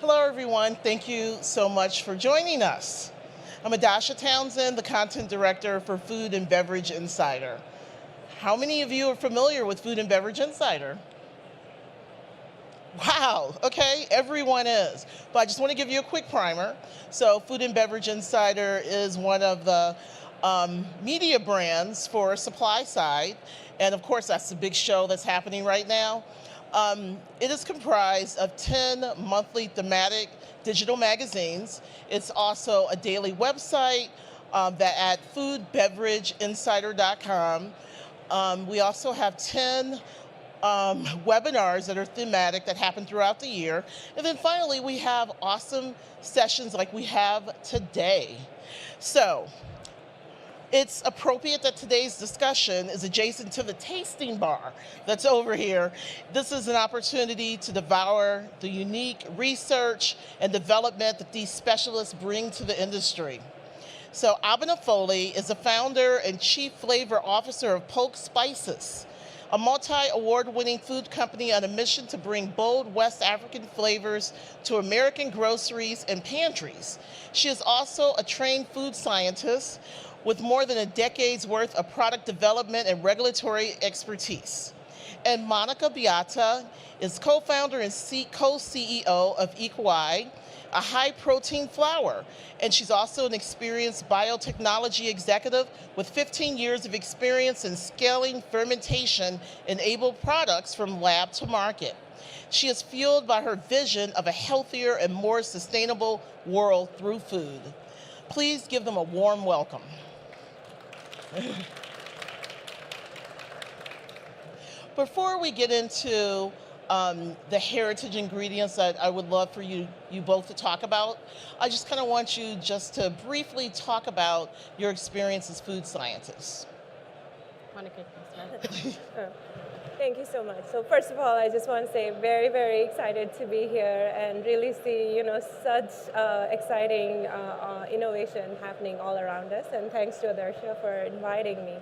Hello, everyone. Thank you so much for joining us. I'm Adasha Townsend, the Content Director for Food and Beverage Insider. How many of you are familiar with Food and Beverage Insider? Wow, okay, everyone is. But I just want to give you a quick primer. So Food and Beverage Insider is one of the media brands for supply side. And of course, that's the big show that's happening right now. It is comprised of 10 monthly thematic digital magazines. It's also a daily website that at foodbeverageinsider.com. We also have 10 webinars that are thematic that happen throughout the year. And then finally, we have awesome sessions like we have today. So it's appropriate that today's discussion is adjacent to the tasting bar that's over here. This is an opportunity to devour the unique research and development that these specialists bring to the industry. So Abena Foley is the founder and chief flavor officer of Polk Spices, a multi-award-winning food company on a mission to bring bold West African flavors to American groceries and pantries. She is also a trained food scientist with more than a decade's worth of product development and regulatory expertise. And Monica Beata is co-founder and co-CEO of Equai, a high-protein flour, and she's also an experienced biotechnology executive with 15 years of experience in scaling fermentation-enabled products from lab to market. She is fueled by her vision of a healthier and more sustainable world through food. Please give them a warm welcome. Before we get into the heritage ingredients that I would love for you both to talk about, I just kind of want you just to briefly talk about your experience as food scientists. Monica, Thank you so much. So first of all, I just want to say very, very excited to be here and really see, such exciting innovation happening all around us. And thanks to Adarsha for inviting me.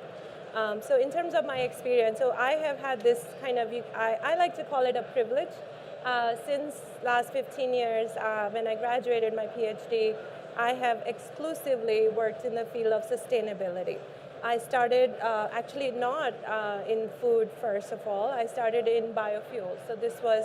So in terms of my experience, so I have had this kind of, I like to call it a privilege. Since last 15 years, when I graduated my PhD, I have exclusively worked in the field of sustainability. I started actually not in food, first of all. I started in biofuels. So this was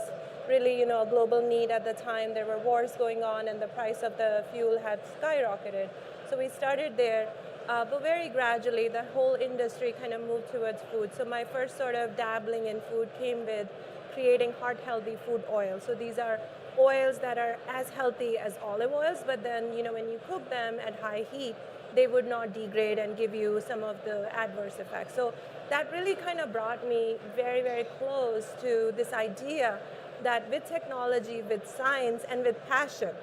really, a global need at the time. There were wars going on and the price of the fuel had skyrocketed. So we started there. But very gradually, the whole industry kind of moved towards food. So my first sort of dabbling in food came with creating heart-healthy food oils. So these are oils that are as healthy as olive oils, but then, when you cook them at high heat, they would not degrade and give you some of the adverse effects. So that really kind of brought me very, very close to this idea that with technology, with science, and with passion,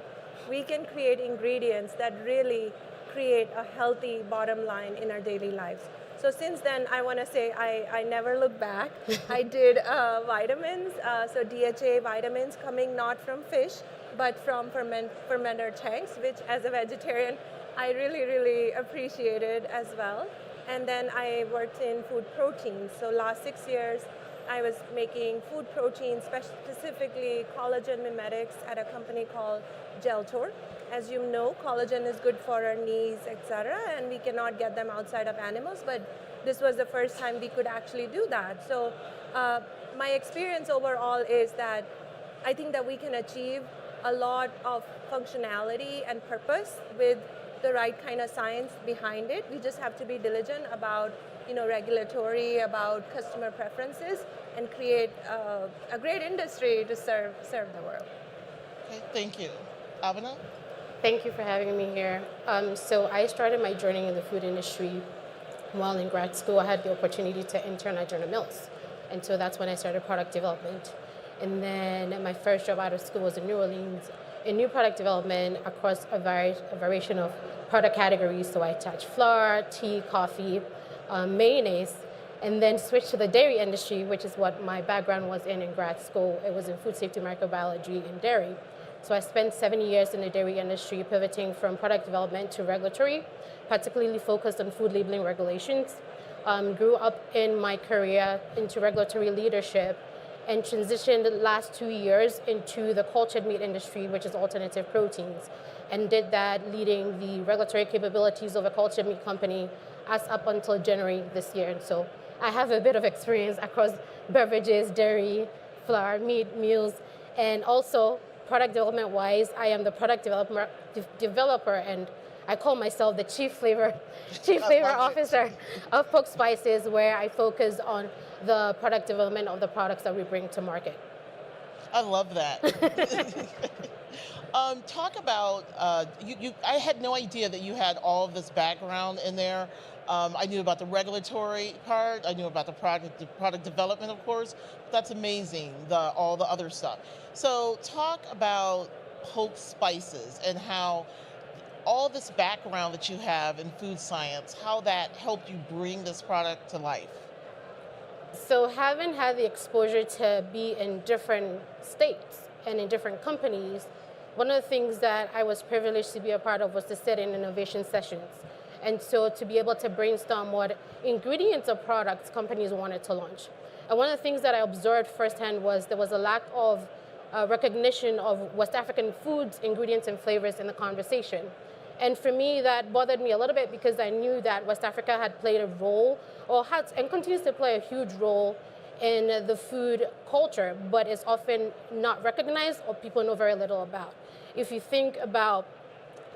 we can create ingredients that really create a healthy bottom line in our daily lives. So since then, I want to say I never look back. I did vitamins, so DHA vitamins coming not from fish, but from fermenter tanks, which as a vegetarian, I really, really appreciated as well. And then I worked in food proteins. So last 6 years, I was making food proteins, specifically collagen mimetics at a company called Geltor. As you know, collagen is good for our knees, etc., and we cannot get them outside of animals, but this was the first time we could actually do that. So my experience overall is that I think that we can achieve a lot of functionality and purpose with the right kind of science behind it. We just have to be diligent about regulatory, about customer preferences, and create a great industry to serve the world. Okay, thank you. Abena? thank you for having me here. So I started my journey in the food industry while in grad school. I had the opportunity to intern at General Mills. And so that's when I started product development. And then my first job out of school was in New Orleans in new product development across a variation of product categories. So I touched flour, tea, coffee, mayonnaise, and then switched to the dairy industry, which is what my background was in grad school. It was in food safety microbiology and dairy. So I spent 7 years in the dairy industry, pivoting from product development to regulatory, particularly focused on food labeling regulations. Grew up in my career into regulatory leadership and transitioned the last 2 years into the cultured meat industry, which is alternative proteins, and did that leading the regulatory capabilities of a cultured meat company as up until January this year. And so I have a bit of experience across beverages, dairy, flour, meat, meals, and also product development wise, I am the product developer, and I call myself the chief flavor officer of Poke Spices, where I focus on the product development of the products that we bring to market. I love that. Talk about you. I had no idea that you had all of this background in there. I knew about the regulatory part. I knew about the product development, of course. That's amazing. All the other stuff. So talk about Hope Spices and how all this background that you have in food science, how that helped you bring this product to life. So having had the exposure to be in different states and in different companies, one of the things that I was privileged to be a part of was to sit in innovation sessions. And so to be able to brainstorm what ingredients or products companies wanted to launch. And one of the things that I observed firsthand was there was a lack of recognition of West African foods, ingredients, and flavors in the conversation. And for me, that bothered me a little bit because I knew that West Africa had played a role, or had and continues to play a huge role in the food culture, but is often not recognized or people know very little about. If you think about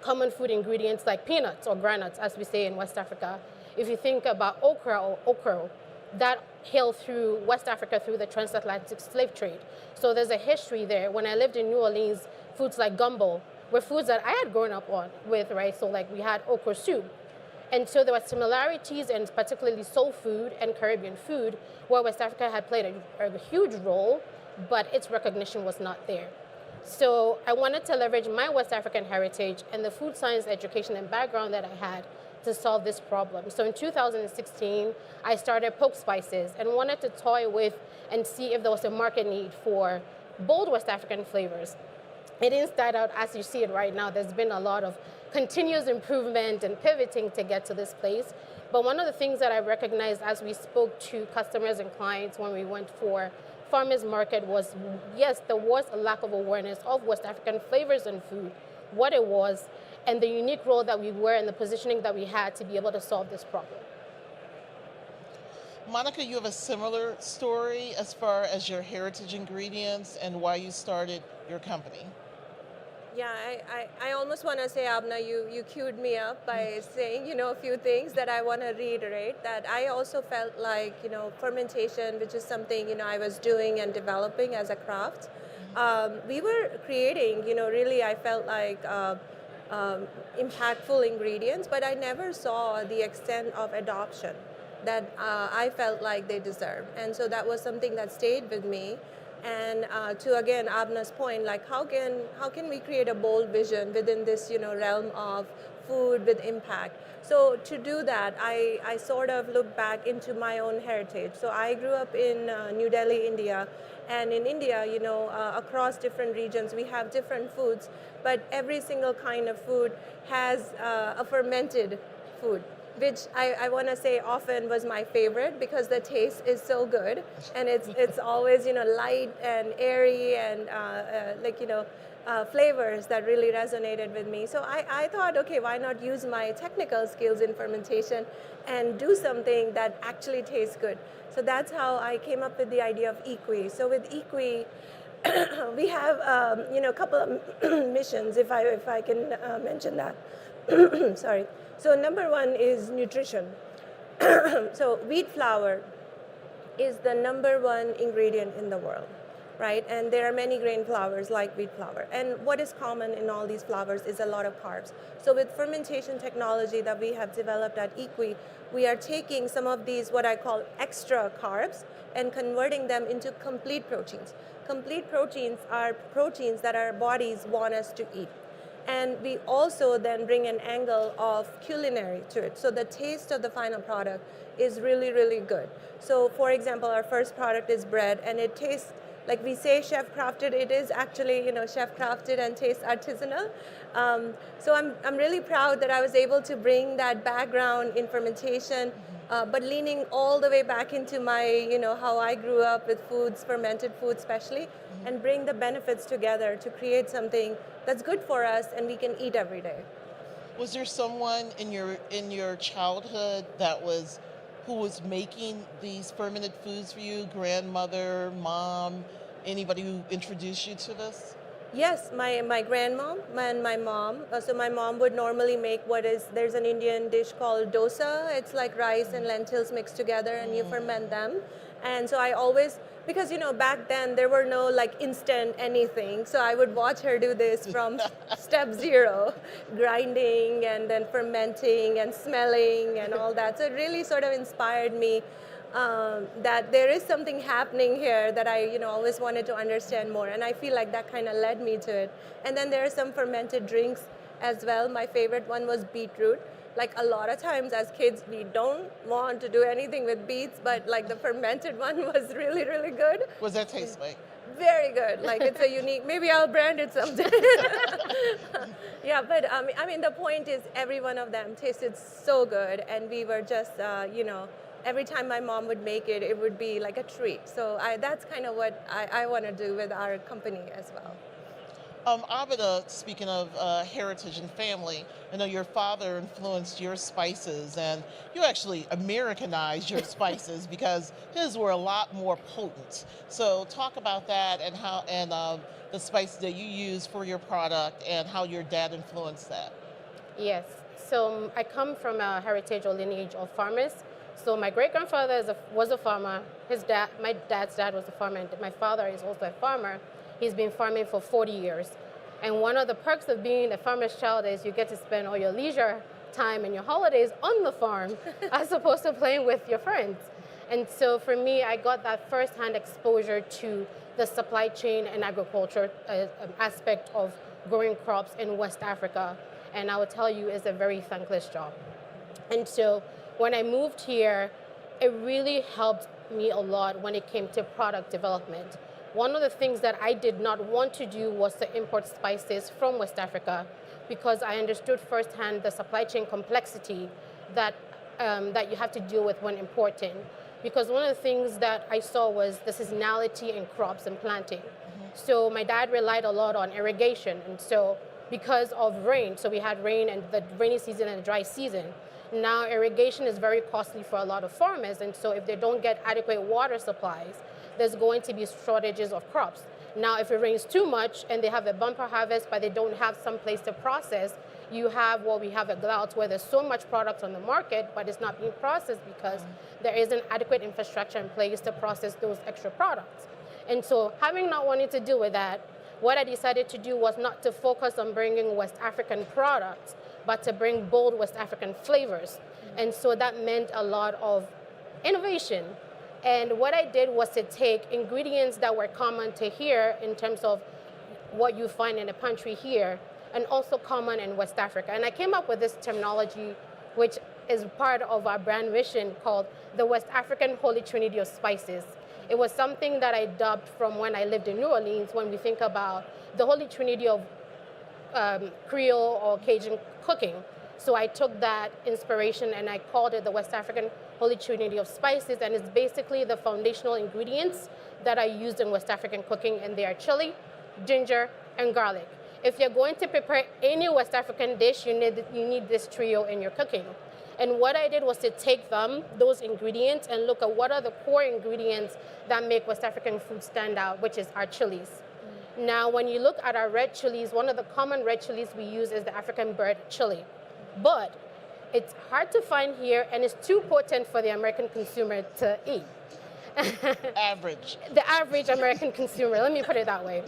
common food ingredients like peanuts or granuts, as we say in West Africa, if you think about okra or okro, that hailed through West Africa through the transatlantic slave trade. So there's a history there. When I lived in New Orleans, foods like gumbo were foods that I had grown up on with, right? So like we had okra soup. And so there were similarities in particularly soul food and Caribbean food where West Africa had played a huge role, but its recognition was not there. So I wanted to leverage my West African heritage and the food science education and background that I had to solve this problem. So in 2016, I started Poke Spices and wanted to toy with and see if there was a market need for bold West African flavors. It didn't start out as you see it right now. There's been a lot of continuous improvement and pivoting to get to this place. But one of the things that I recognized as we spoke to customers and clients when we went for farmers market was, yes, there was a lack of awareness of West African flavors in food, what it was, and the unique role that we were and the positioning that we had to be able to solve this problem. Monica, you have a similar story as far as your heritage ingredients and why you started your company. Yeah, I almost want to say, Abna, you queued me up by saying, a few things that I want to reiterate, that I also felt like, fermentation, which is something, I was doing and developing as a craft. We were creating, really, I felt like impactful ingredients, but I never saw the extent of adoption that I felt like they deserved. And so that was something that stayed with me. And to again Abna's point, like how can we create a bold vision within this realm of food with impact? So to do that, I sort of look back into my own heritage. So I grew up in New Delhi, India, and in India, across different regions, we have different foods, but every single kind of food has a fermented food, which I want to say often was my favorite because the taste is so good, and it's always light and airy and flavors that really resonated with me. So I thought, okay, why not use my technical skills in fermentation and do something that actually tastes good? So that's how I came up with the idea of Equi. So with Equi, we have a couple of missions, if I can mention that. Sorry. So number one is nutrition. So wheat flour is the number one ingredient in the world, right? And there are many grain flours like wheat flour. And what is common in all these flours is a lot of carbs. So with fermentation technology that we have developed at Equi, we are taking some of these, what I call extra carbs, and converting them into complete proteins. Complete proteins are proteins that our bodies want us to eat. And we also then bring an angle of culinary to it. So the taste of the final product is really, really good. So for example, our first product is bread, and it tastes like we say chef crafted, it is actually, chef crafted and tastes artisanal. So I'm really proud that I was able to bring that background in fermentation, but leaning all the way back into my, how I grew up with foods, fermented foods especially, and bring the benefits together to create something that's good for us and we can eat every day. Was there someone in your childhood who was making these fermented foods for you? Grandmother, mom, anybody who introduced you to this? Yes, my grandmom and my mom. So my mom would normally make there's an Indian dish called dosa. It's like rice and lentils mixed together and you ferment them. And so I always, because back then there were no like instant anything. So I would watch her do this from step zero, grinding and then fermenting and smelling and all that. So it really sort of inspired me that there is something happening here that I always wanted to understand more, and I feel like that kind of led me to it. And then there are some fermented drinks as well. My favorite one was beetroot. Like a lot of times as kids we don't want to do anything with beets, but like the fermented one was really, really good. What does that taste like? Very good. Like it's a unique, maybe I'll brand it someday. Yeah, but I mean the point is every one of them tasted so good, and we were just every time my mom would make it, it would be like a treat. So that's kind of what I want to do with our company as well. Abida, speaking of heritage and family, I know your father influenced your spices, and you actually Americanized your spices because his were a lot more potent. So talk about that and the spices that you use for your product and how your dad influenced that. Yes. So I come from a heritage or lineage of farmers. So my great-grandfather was a farmer. My dad's dad was a farmer, and my father is also a farmer. He's been farming for 40 years. And one of the perks of being a farmer's child is you get to spend all your leisure time and your holidays on the farm as opposed to playing with your friends. And so for me, I got that first-hand exposure to the supply chain and agriculture aspect of growing crops in West Africa. And I will tell you, it's a very thankless job. And so when I moved here, it really helped me a lot when it came to product development. One of the things that I did not want to do was to import spices from West Africa because I understood firsthand the supply chain complexity that you have to deal with when importing. Because one of the things that I saw was the seasonality in crops and planting. So my dad relied a lot on irrigation, and so because of rain, so we had rain and the rainy season and the dry season. Now irrigation is very costly for a lot of farmers, and so if they don't get adequate water supplies, there's going to be shortages of crops. Now if it rains too much and they have a bumper harvest but they don't have some place to process, you have what we have a glut where there's so much product on the market but it's not being processed because there isn't adequate infrastructure in place to process those extra products. And so having not wanting to deal with that, what I decided to do was not to focus on bringing West African products, but to bring bold West African flavors. And so that meant a lot of innovation. And what I did was to take ingredients that were common to here in terms of what you find in the pantry here, and also common in West Africa. And I came up with this terminology, which is part of our brand mission, called the West African Holy Trinity of Spices. It was something that I dubbed from when I lived in New Orleans, when we think about the Holy Trinity of Creole or Cajun cooking. So I took that inspiration and I called it the West African Holy Trinity of Spices, and it's basically the foundational ingredients that are used in West African cooking, and they are chili, ginger, and garlic. If you're going to prepare any West African dish, you need this trio in your cooking. And what I did was to take those ingredients, and look at what are the core ingredients that make West African food stand out, which is our chilies. Now, when you look at our red chilies, one of the common red chilies we use is the African bird chili. But it's hard to find here, and it's too potent for the American consumer to eat. Average. The average American consumer, let me put it that way.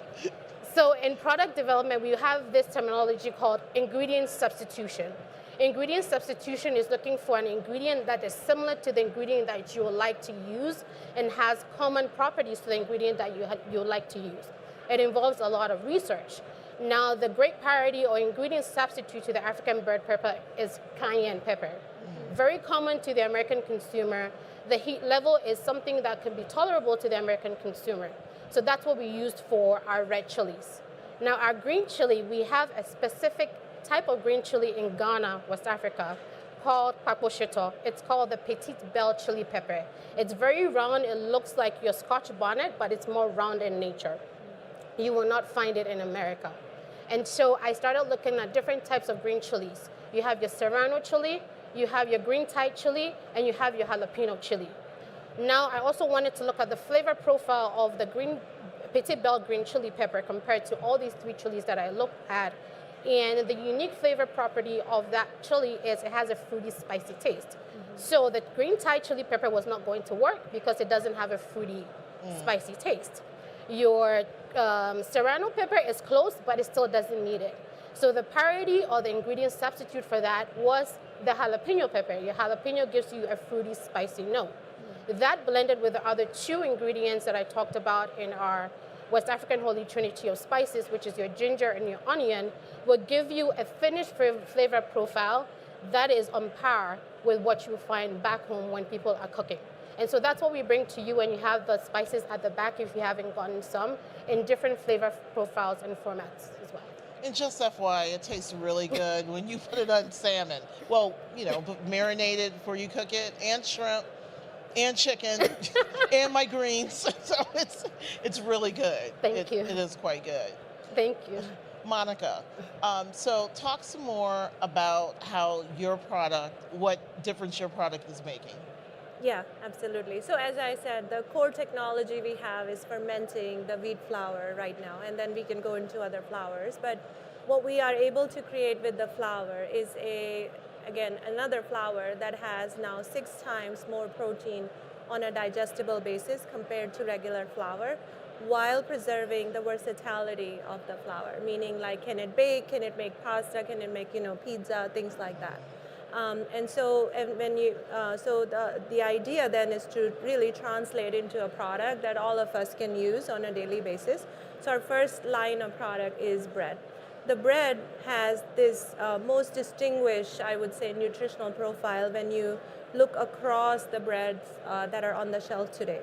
So in product development, we have this terminology called ingredient substitution. Ingredient substitution is looking for an ingredient that is similar to the ingredient that you would like to use and has common properties to the ingredient that you would like to use. It involves a lot of research. Now, the great parity or ingredient substitute to the African bird pepper is cayenne pepper. Very common to the American consumer. the heat level is something that can be tolerable to the American consumer. So that's what we used for our red chilies. Now our green chili, we have a specific type of green chili in Ghana, West Africa, called paposhito. It's called the petite bell chili pepper. It's very round, it looks like your Scotch bonnet, but it's more round in nature. You will not find it in America. And so I started looking at different types of green chilies. You have your serrano chili, you have your green Thai chili, and you have your jalapeno chili. Now I also wanted to look at the flavor profile of the green Petit Bell green chili pepper compared to all these three chilies that I looked at. And the unique flavor property of that chili is it has a fruity, spicy taste. Mm-hmm. So the green Thai chili pepper was not going to work because it doesn't have a fruity, spicy taste. Your serrano pepper is close, but it still doesn't need it. So the parity or the ingredient substitute for that was the jalapeno pepper. Your jalapeno gives you a fruity, spicy note. That blended with the other two ingredients that I talked about in our West African Holy Trinity of spices, which is your ginger and your onion, will give you a finished flavor profile that is on par with what you find back home when people are cooking. And so that's what we bring to you, and you have the spices at the back if you haven't gotten some, in different flavor profiles and formats as well. And just FYI, it tastes really good when you put it on salmon. Well, marinated before you cook it, and shrimp, and chicken, and my greens. So it's really good. Thank you. It is quite good. Thank you. Monica, so talk some more about how your product, what difference your product is making. Yeah, absolutely. So as I said, the core technology we have is fermenting the wheat flour right now, and then we can go into other flours. But what we are able to create with the flour is another flour that has now 6 times more protein on a digestible basis compared to regular flour, while preserving the versatility of the flour. Meaning, like, can it bake? Can it make pasta? Can it make pizza? Things like that. The idea then is to really translate into a product that all of us can use on a daily basis. So our first line of product is bread. The bread has this most distinguished, I would say, nutritional profile when you look across the breads that are on the shelf today.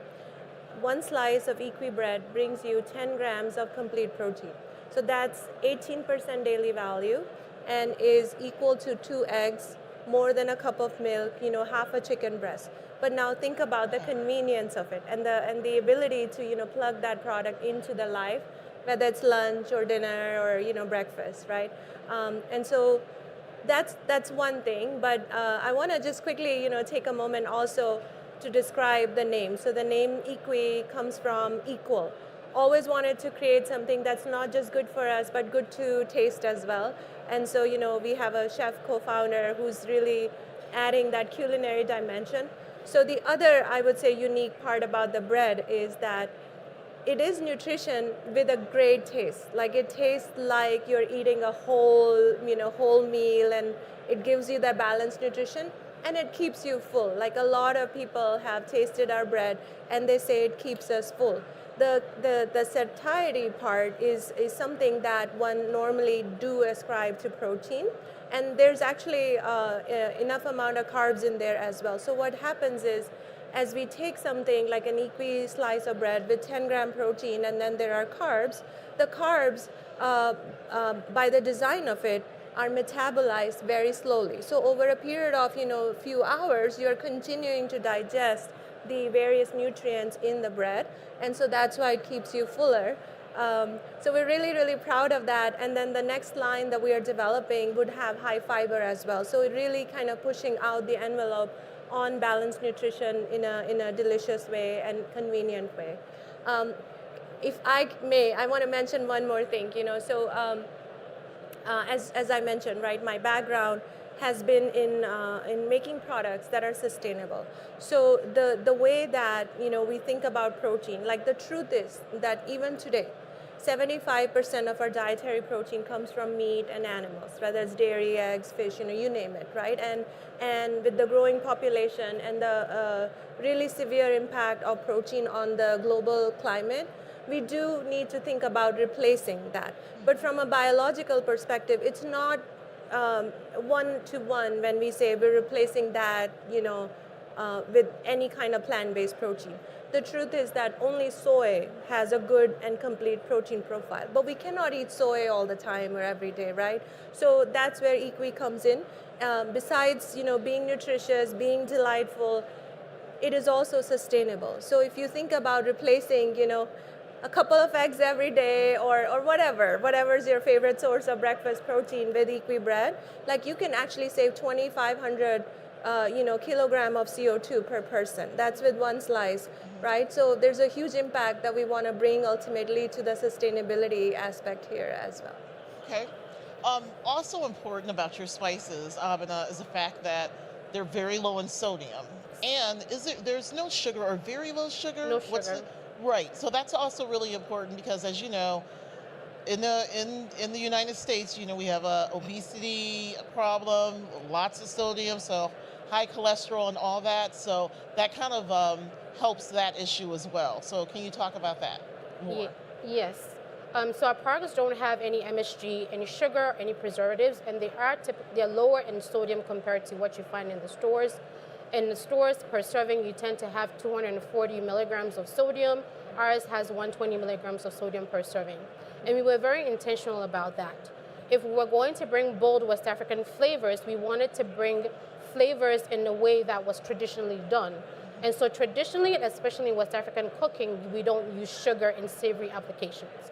One slice of equi bread brings you 10 grams of complete protein. So that's 18% daily value and is equal to 2 eggs, more than a cup of milk, half a chicken breast. But now think about the convenience of it and the ability to plug that product into the life, whether it's lunch or dinner or breakfast, right? And so that's one thing. But I want to just quickly take a moment also to describe the name. So the name Equi comes from equal. Always wanted to create something that's not just good for us, but good to taste as well. And so, we have a chef co-founder who's really adding that culinary dimension. So the other, I would say, unique part about the bread is that it is nutrition with a great taste. Like, it tastes like you're eating a whole meal, and it gives you that balanced nutrition, and it keeps you full. Like, a lot of people have tasted our bread, and they say it keeps us full. The satiety part is something that one normally do ascribe to protein, and there's actually enough amount of carbs in there as well. So what happens is, as we take something like an equi slice of bread with 10-gram protein, and then there are carbs, the carbs, by the design of it, are metabolized very slowly. So over a period of few hours, you're continuing to digest the various nutrients in the bread, and so that's why it keeps you fuller. So we're really, really proud of that. And then the next line that we are developing would have high fiber as well. So it really kind of pushing out the envelope on balanced nutrition in a delicious way and convenient way. If I may, I want to mention one more thing. As I mentioned, right, my background has been in making products that are sustainable. So the way that we think about protein, like, the truth is that even today, 75% of our dietary protein comes from meat and animals, whether it's dairy, eggs, fish, you name it, right? And with the growing population and the really severe impact of protein on the global climate, we do need to think about replacing that. But from a biological perspective, it's not one-to-one when we say we're replacing that, with any kind of plant-based protein. The truth is that only soy has a good and complete protein profile, but we cannot eat soy all the time or every day, right? So that's where equi comes in. Besides, being nutritious, being delightful, it is also sustainable. So if you think about replacing, a couple of eggs every day or whatever's your favorite source of breakfast protein with equi bread, like you can actually save 2,500 kilogram of CO2 per person. That's with one slice, right? So there's a huge impact that we want to bring ultimately to the sustainability aspect here as well. Okay. Also important about your spices, Abena, is the fact that they're very low in sodium. And there's no sugar or very low sugar? No sugar. Right. So that's also really important because, as you know, in the United States, we have a obesity problem, lots of sodium, so high cholesterol and all that. So that kind of helps that issue as well. So can you talk about that more? Yes. So our products don't have any MSG, any sugar, any preservatives, and they're lower in sodium compared to what you find in the stores. In the stores, per serving, you tend to have 240 milligrams of sodium. Ours has 120 milligrams of sodium per serving. And we were very intentional about that. If we were going to bring bold West African flavors, we wanted to bring flavors in a way that was traditionally done. And so traditionally, especially in West African cooking, we don't use sugar in savory applications.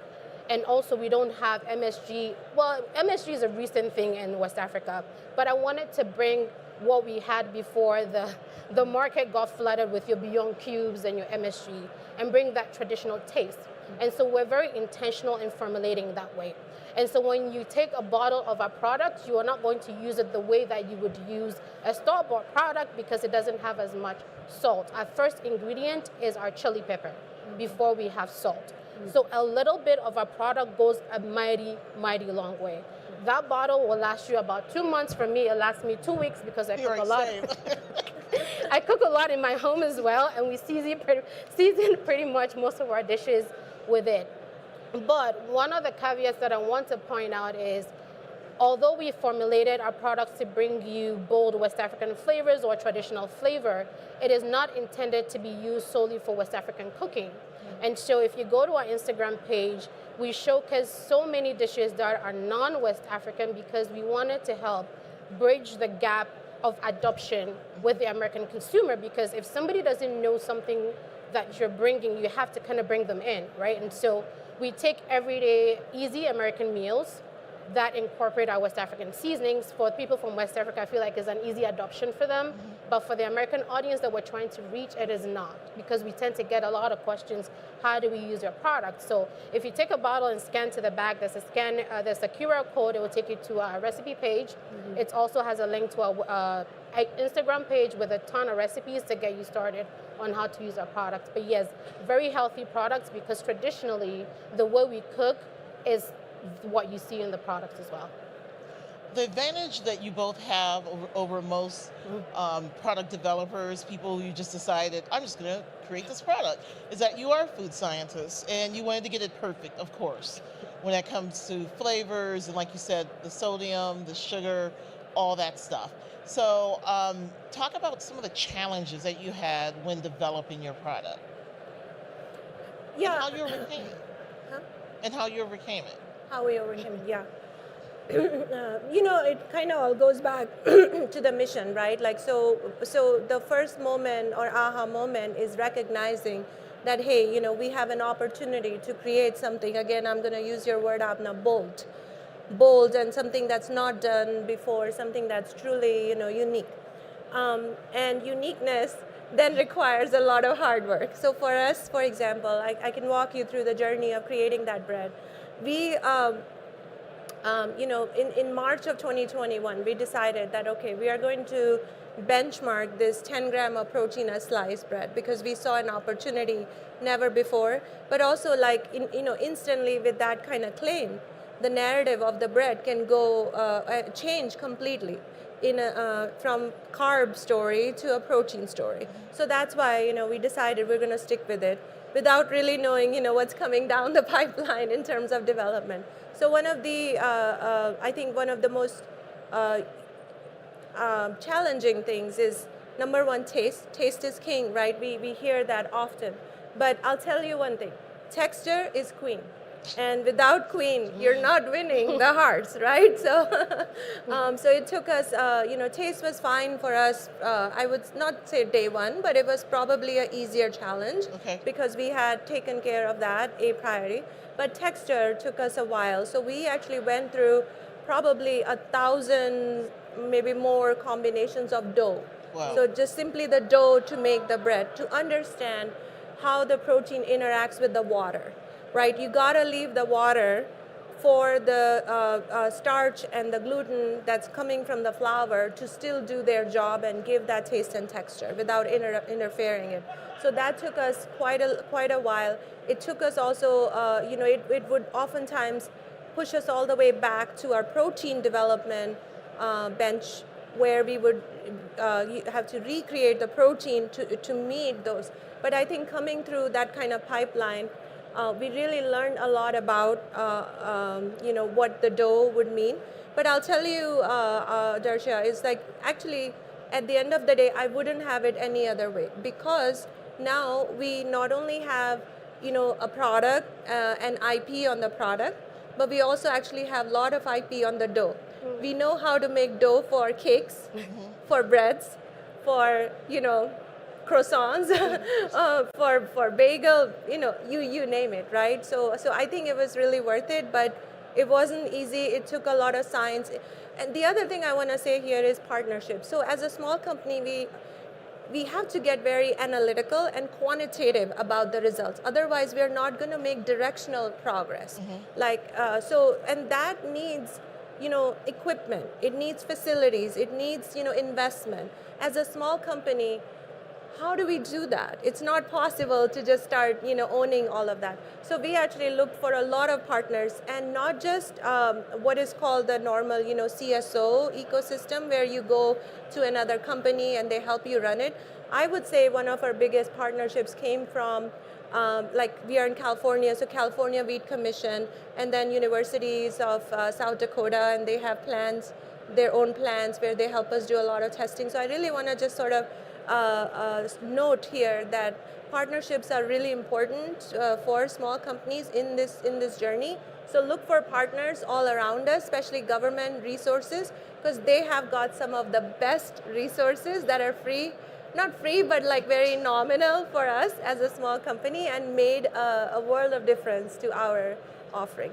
And also we don't have MSG. Well, MSG is a recent thing in West Africa, but I wanted to bring what we had before the market got flooded with your Beyond Cubes and your MSG and bring that traditional taste. And so we're very intentional in formulating that way. And so when you take a bottle of our product, you are not going to use it the way that you would use a store-bought product because it doesn't have as much salt. Our first ingredient is our chili pepper before we have salt. So a little bit of our product goes a mighty, mighty long way. That bottle will last you about 2 months. For me, it lasts me 2 weeks because I cook a lot. I cook a lot in my home as well, and we season pretty much most of our dishes with it. But one of the caveats that I want to point out is, although we formulated our products to bring you bold West African flavors or traditional flavor, it is not intended to be used solely for West African cooking. And so if you go to our Instagram page, we showcase so many dishes that are non-West African because we wanted to help bridge the gap of adoption with the American consumer, because if somebody doesn't know something that you're bringing, you have to kind of bring them in, right? And so we take everyday, easy American meals that incorporate our West African seasonings. For people from West Africa, I feel like it's an easy adoption for them. But for the American audience that we're trying to reach, it is not, because we tend to get a lot of questions, how do we use your product? So if you take a bottle and scan to the back, there's a QR code, it will take you to our recipe page. It also has a link to our Instagram page with a ton of recipes to get you started on how to use our products. But yes, very healthy products, because traditionally, the way we cook is what you see in the products as well. The advantage that you both have over most product developers, people who just decided, I'm just going to create this product, is that you are food scientists and you wanted to get it perfect, of course, when it comes to flavors and, like you said, the sodium, the sugar, all that stuff. So talk about some of the challenges that you had when developing your product. Yeah. And how you overcame it. Huh? And how you overcame it. How we overcame it, yeah. It kind of all goes back to the mission, right? Like, so the first moment or aha moment is recognizing that, hey, we have an opportunity to create something. Again, I'm going to use your word, Abna, bold, and something that's not done before, something that's truly, unique. And uniqueness then requires a lot of hard work. So for us, for example, I can walk you through the journey of creating that bread. We, in March of 2021, we decided that, okay, we are going to benchmark this 10 gram of protein a slice bread, because we saw an opportunity never before. But also, like, instantly with that kind of claim, the narrative of the bread can go change completely from carb story to a protein story. So that's why we decided we're going to stick with it without really knowing what's coming down the pipeline in terms of development. So one of the I think one of the most challenging things is number one, taste. Taste is king, right? We hear that often. But I'll tell you one thing, texture is queen. And without queen, you're not winning the hearts, right? So, so it took us, taste was fine for us. I would not say day one, but it was probably an easier challenge because we had taken care of that a priori. But texture took us a while. So we actually went through probably 1,000, maybe more combinations of dough. Wow. So just simply the dough to make the bread, to understand how the protein interacts with the water. Right, you gotta leave the water for the starch and the gluten that's coming from the flour to still do their job and give that taste and texture without interfering it. So that took us quite a while. It took us also, it would oftentimes push us all the way back to our protein development bench, where we would have to recreate the protein to meet those. But I think coming through that kind of pipeline, we really learned a lot about what the dough would mean. But I'll tell you, Darsha, is like actually at the end of the day, I wouldn't have it any other way, because now we not only have a product and IP on the product, but we also actually have a lot of IP on the dough. Mm-hmm. We know how to make dough for cakes, for breads, for croissants, for bagel, you name it, right? So I think it was really worth it, but it wasn't easy. It took a lot of science. And the other thing I want to say here is partnership. So as a small company, we have to get very analytical and quantitative about the results. Otherwise, we're not going to make directional progress. Mm-hmm. And that needs equipment. It needs facilities. It needs investment. As a small company, how do we do that? It's not possible to just start, owning all of that. So we actually looked for a lot of partners, and not just what is called the normal, CSO ecosystem, where you go to another company and they help you run it. I would say one of our biggest partnerships came from, we are in California, so California Wheat Commission, and then universities of South Dakota, and they have their own plans where they help us do a lot of testing. So I really want to just sort of note here that partnerships are really important for small companies in this journey. So look for partners all around us, especially government resources, because they have got some of the best resources that are free, not free, but like very nominal for us as a small company, and made a world of difference to our offering.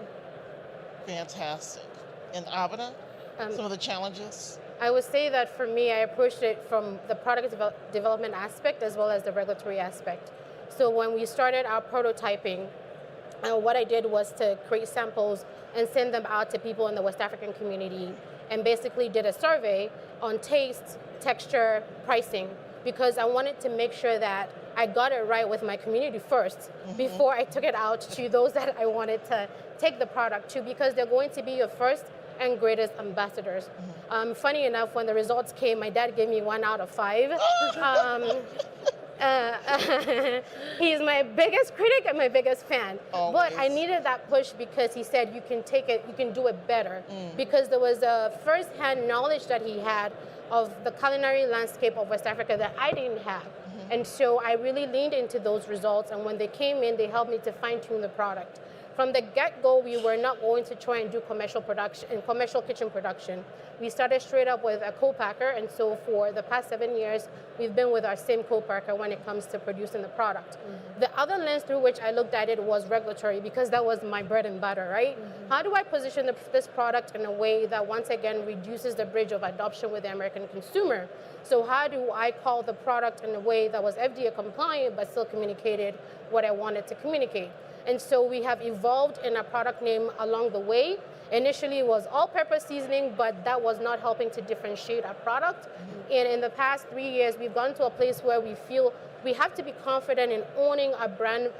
Fantastic. And Abhina, some of the challenges? I would say that for me, I approached it from the product development aspect as well as the regulatory aspect. So when we started our prototyping, what I did was to create samples and send them out to people in the West African community, and basically did a survey on taste, texture, pricing, because I wanted to make sure that I got it right with my community first, mm-hmm. before I took it out to those that I wanted to take the product to, because they're going to be your first and greatest ambassadors. Mm-hmm. Funny enough, when the results came, my dad gave me 1 out of 5. He's my biggest critic and my biggest fan. Always. But I needed that push because he said, you can take it, you can do it better. Mm. Because there was a first-hand knowledge that he had of the culinary landscape of West Africa that I didn't have. Mm-hmm. And so I really leaned into those results, and when they came in, they helped me to fine-tune the product. From the get-go, we were not going to try and do commercial production and commercial kitchen production. We started straight up with a co-packer, and so for the past 7 years, we've been with our same co-packer when it comes to producing the product. Mm-hmm. The other lens through which I looked at it was regulatory, because that was my bread and butter, right? Mm-hmm. How do I position this product in a way that once again reduces the bridge of adoption with the American consumer? So how do I call the product in a way that was FDA compliant but still communicated what I wanted to communicate? And so we have evolved in our product name along the way. Initially, it was all-purpose seasoning, but that was not helping to differentiate our product. Mm-hmm. And in the past 3 years, we've gone to a place where we feel we have to be confident in owning our brand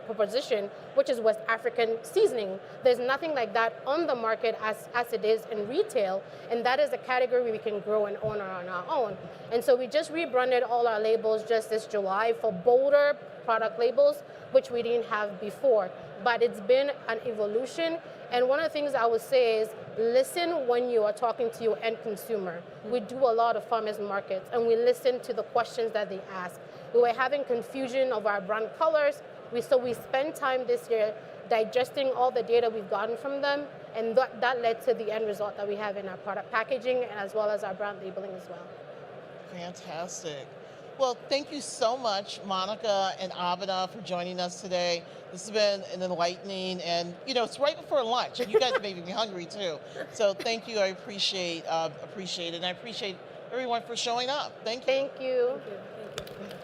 proposition, which is West African seasoning. There's nothing like that on the market as it is in retail, and that is a category we can grow and own on our own. And so we just rebranded all our labels just this July for bolder product labels, which we didn't have before. But it's been an evolution. And one of the things I would say is listen when you are talking to your end consumer. We do a lot of farmers markets and we listen to the questions that they ask. We were having confusion of our brand colors. So we spent time this year digesting all the data we've gotten from them, and that led to the end result that we have in our product packaging as well as our brand labeling as well. Fantastic. Well, thank you so much, Monica and Abhinav, for joining us today. This has been an enlightening, and it's right before lunch, and you guys made me hungry too. So thank you. I appreciate it, and I appreciate everyone for showing up. Thank you. Thank you. Thank you.